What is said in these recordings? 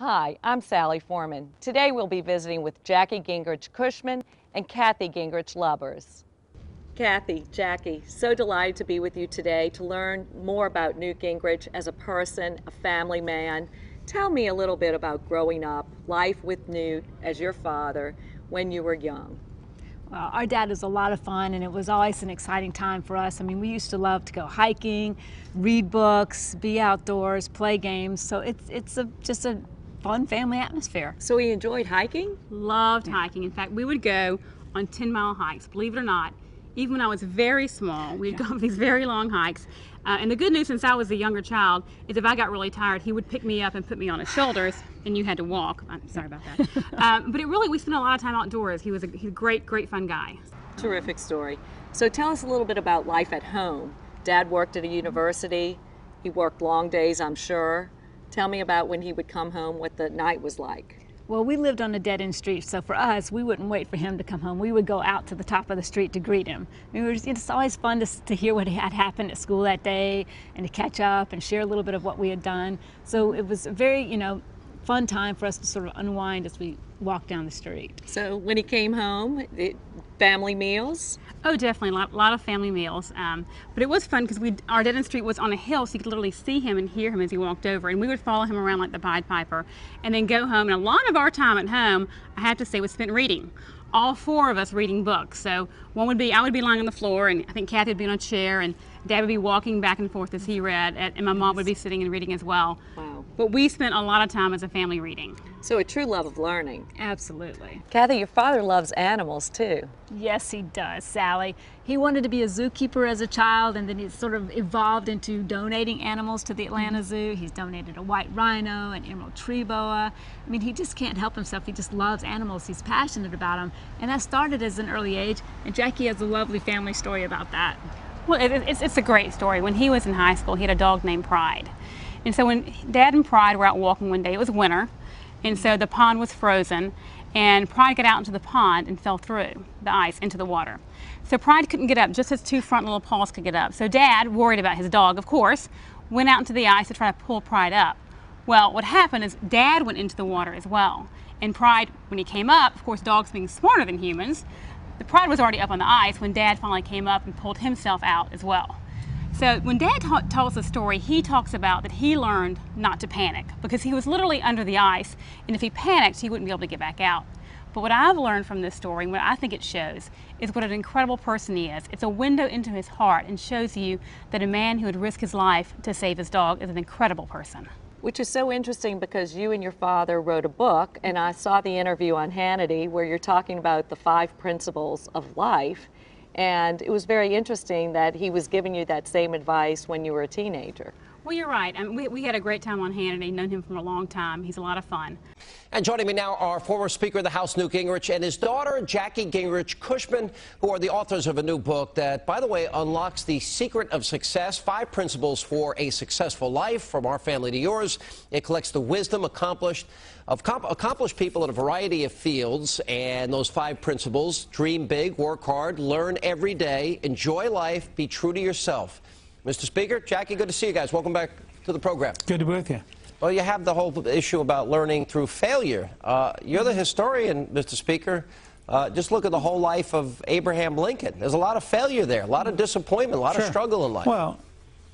Hi, I'm Sally Foreman. Today we'll be visiting with Jackie Gingrich Cushman and Kathy Gingrich Lubbers. Kathy, Jackie, so delighted to be with you today to learn more about Newt Gingrich as a person, a family man. Tell me a little bit about growing up, life with Newt as your father when you were young. Well, our dad was a lot of fun, and it was always an exciting time for us. I mean, we used to love to go hiking, read books, be outdoors, play games. So it's just a fun family atmosphere. So he enjoyed hiking? Loved hiking. In fact, we would go on 10-mile hikes, believe it or not. Even when I was very small, we'd go on these very long hikes. And the good news, since I was a younger child, is if I got really tired, he would pick me up and put me on his shoulders, and you had to walk. I'm sorry about that. But we spent a lot of time outdoors. He's a great, great fun guy. Terrific story. So tell us a little bit about life at home. Dad worked at a university. He worked long days, I'm sure. Tell me about when he would come home, what the night was like. Well, we lived on a dead-end street, so for us, we wouldn't wait for him to come home. We would go out to the top of the street to greet him. I mean, it's always fun to hear what had happened at school that day and to catch up and share a little bit of what we had done. So it was a very, fun time for us to sort of unwind as we walked down the street. So when he came home, family meals? Oh, definitely, a lot of family meals. But it was fun because our dead-end street was on a hill, so you could literally see him and hear him as he walked over. And we would follow him around like the Pied Piper and then go home. And a lot of our time at home, I have to say, was spent reading. All four of us reading books. So I would be lying on the floor, and I think Kathy would be on a chair, and Dad would be walking back and forth as he read, and my mom would be sitting and reading as well. Wow. But we spent a lot of time as a family reading. So a true love of learning. Absolutely. Kathy, your father loves animals too. Yes, he does, Sally. He wanted to be a zookeeper as a child, and then he sort of evolved into donating animals to the Atlanta Zoo. He's donated a white rhino, an emerald tree boa. I mean, he just can't help himself. He just loves animals. He's passionate about them. And that started as an early age, and Jackie has a lovely family story about that. Well, it's a great story. When he was in high school, he had a dog named Pride. And so when Dad and Pride were out walking one day, it was winter, and so the pond was frozen, and Pride got out into the pond and fell through the ice into the water. So Pride couldn't get up, just his two front little paws could get up. So Dad, worried about his dog, of course, went out into the ice to try to pull Pride up. Well, what happened is Dad went into the water as well. And Pride, when he came up, of course, dogs being smarter than humans, the Pride was already up on the ice when Dad finally came up and pulled himself out as well. So when Dad tells the story, he talks about that he learned not to panic because he was literally under the ice, and if he panicked, he wouldn't be able to get back out. But what I've learned from this story, and what I think it shows, is what an incredible person he is. It's a window into his heart and shows you that a man who would risk his life to save his dog is an incredible person. Which is so interesting because you and your father wrote a book, and I saw the interview on Hannity where you're talking about the 5 principles of life. And it was very interesting that he was giving you that same advice when you were a teenager. Well, you're right. I mean, we had a great time on Hannity, known him for a long time. He's a lot of fun. And joining me now are former Speaker of the House, Newt Gingrich, and his daughter, Jackie Gingrich Cushman, who are the authors of a new book that, by the way, unlocks the secret of success, 5 principles for a successful life, from our family to yours. It collects the wisdom accomplished people in a variety of fields, and those 5 principles: dream big, work hard, learn every day, enjoy life, be true to yourself. Mr. Speaker, Jackie, good to see you guys. Welcome back to the program. Good to be with you. Well, you have the whole issue about learning through failure. You're the historian, Mr. Speaker. Just look at the whole life of Abraham Lincoln. There's a lot of failure there, a lot of disappointment, a lot of struggle in life. Well,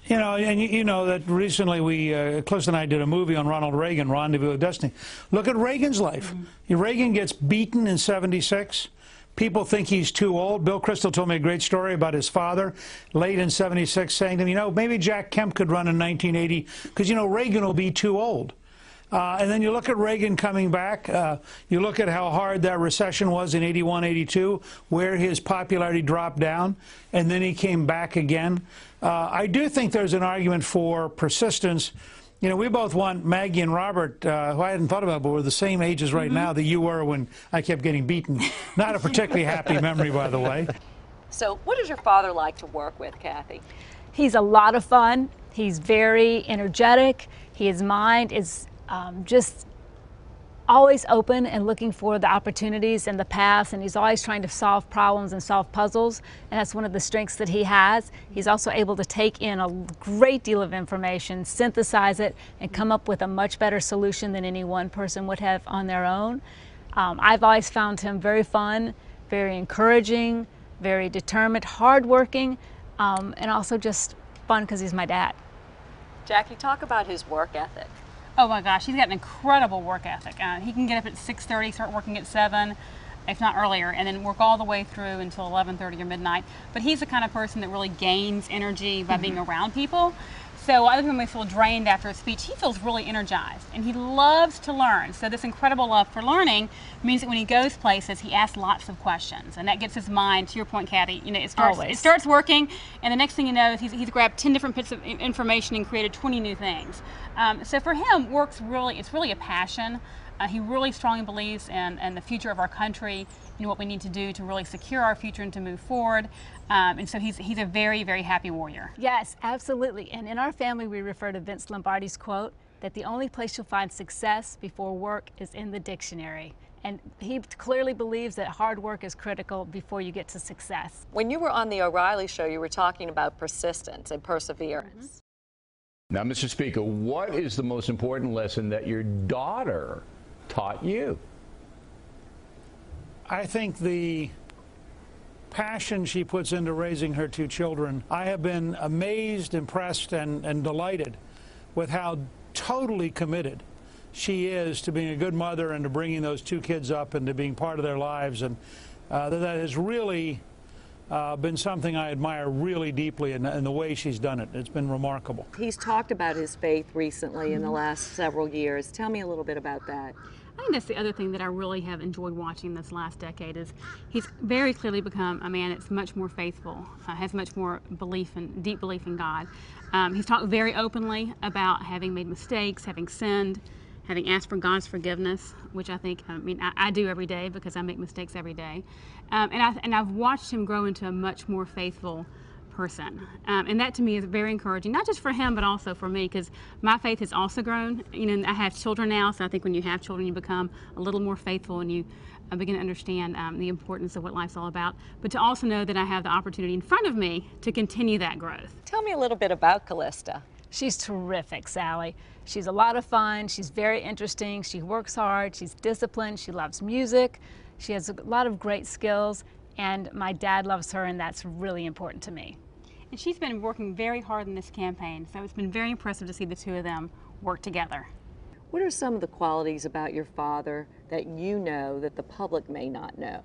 and you know that recently Cliff and I did a movie on Ronald Reagan, Rendezvous with Destiny. Look at Reagan's life. Reagan gets beaten in '76. People think he's too old. Bill Kristol told me a great story about his father late in '76 saying to him, maybe Jack Kemp could run in 1980 because, Reagan will be too old. And then you look at Reagan coming back. You look at how hard that recession was in '81, '82, where his popularity dropped down, and then he came back again. I do think there's an argument for persistence. We both want Maggie and Robert, who I hadn't thought about, but we're the same ages right now that you were when I kept getting beaten. Not a particularly happy memory, by the way. So what is your father like to work with, Kathy? He's a lot of fun. He's very energetic. His mind is just always open and looking for the opportunities and the paths, and he's always trying to solve problems and solve puzzles, and that's one of the strengths that he has. He's also able to take in a great deal of information, synthesize it, and come up with a much better solution than any one person would have on their own. I've always found him very fun, very encouraging, very determined, hardworking, and also just fun because he's my dad. Jackie, talk about his work ethic. Oh my gosh, he's got an incredible work ethic. He can get up at 6:30, start working at 7, if not earlier, and then work all the way through until 11:30 or midnight. But he's the kind of person that really gains energy by being around people. So other than we feel drained after a speech, he feels really energized, and he loves to learn. So this incredible love for learning means that when he goes places, he asks lots of questions, and that gets his mind, to your point, Kathy, you know, it starts working, and the next thing you know is he's grabbed 10 different bits of information and created 20 new things. So for him, it's really a passion. He really strongly believes in the future of our country, what we need to do to really secure our future and to move forward. And so he's a very, very happy warrior. Yes, absolutely. And in our family, we refer to Vince Lombardi's quote that the only place you'll find success before work is in the dictionary. And he clearly believes that hard work is critical before you get to success. When you were on the O'Reilly Show, you were talking about persistence and perseverance. Now, Mr. Speaker, what is the most important lesson that your daughter taught you? I think the passion she puts into raising her 2 children. I have been amazed, impressed, and delighted with how totally committed she is to being a good mother and to bringing those 2 kids up and to being part of their lives. And that has really been something I admire really deeply in the way she's done it. It's been remarkable. He's talked about his faith recently in the last several years. Tell me a little bit about that. I think that's the other thing that I really have enjoyed watching this last decade is he's very clearly become a man that's much more faithful, has much more deep belief in God. He's talked very openly about having made mistakes, having sinned, having asked for God's forgiveness, which I think, I do every day because I make mistakes every day. And I've watched him grow into a much more faithful person. And that to me is very encouraging, not just for him, but also for me, because my faith has also grown. I have children now, so I think when you have children, you become a little more faithful and you begin to understand the importance of what life's all about. But to also know that I have the opportunity in front of me to continue that growth. Tell me a little bit about Callista. She's terrific, Sally. She's a lot of fun. She's very interesting. She works hard. She's disciplined. She loves music. She has a lot of great skills. And my dad loves her, and that's really important to me. And she's been working very hard in this campaign, so it's been very impressive to see the 2 of them work together. What are some of the qualities about your father that you know that the public may not know?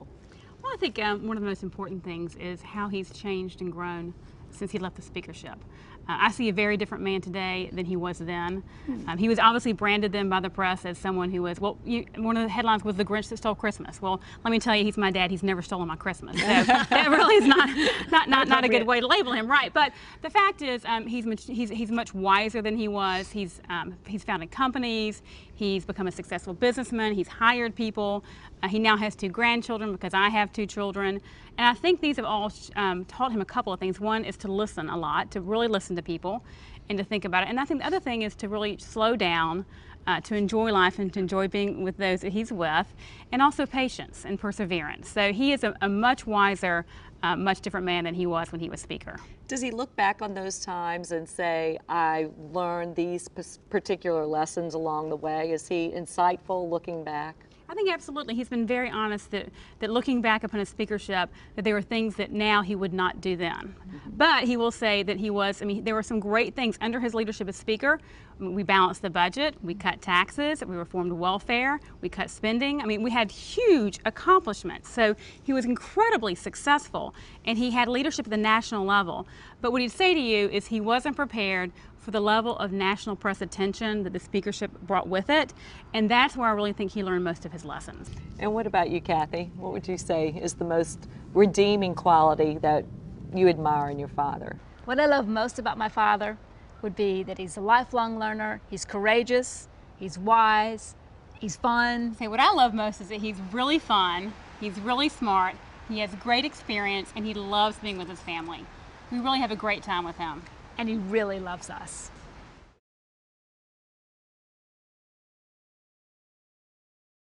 Well, I think one of the most important things is how he's changed and grown since he left the speakership. I see a very different man today than he was then. He was obviously branded then by the press as someone who was, one of the headlines was the Grinch that stole Christmas. Well, let me tell you, he's my dad. He's never stolen my Christmas. So that really is not a good way to label him, right? But the fact is, he's much wiser than he was. He's founded companies. He's become a successful businessman. He's hired people. He now has 2 grandchildren because I have 2 children. And I think these have all taught him a couple of things. One is to listen a lot, to really listen to people and to think about it. And I think the other thing is to really slow down, to enjoy life and to enjoy being with those that he's with, and also patience and perseverance. So he is a much wiser, much different man than he was when he was Speaker. Does he look back on those times and say, I learned these particular lessons along the way? Is he insightful looking back? I think absolutely. He's been very honest that looking back upon his speakership, that there were things that now he would not do then. But he will say that there were some great things under his leadership as Speaker. We balanced the budget, we cut taxes, we reformed welfare, we cut spending. We had huge accomplishments. So he was incredibly successful, and he had leadership at the national level. But what he'd say to you is he wasn't prepared for the level of national press attention that the speakership brought with it, and that's where I really think he learned most of his lessons. And what about you, Kathy? What would you say is the most redeeming quality that you admire in your father? What I love most about my father would be that he's a lifelong learner, he's courageous, he's wise, he's fun. What I love most is that he's really fun, he's really smart, he has great experience, and he loves being with his family. We really have a great time with him. And he really loves us.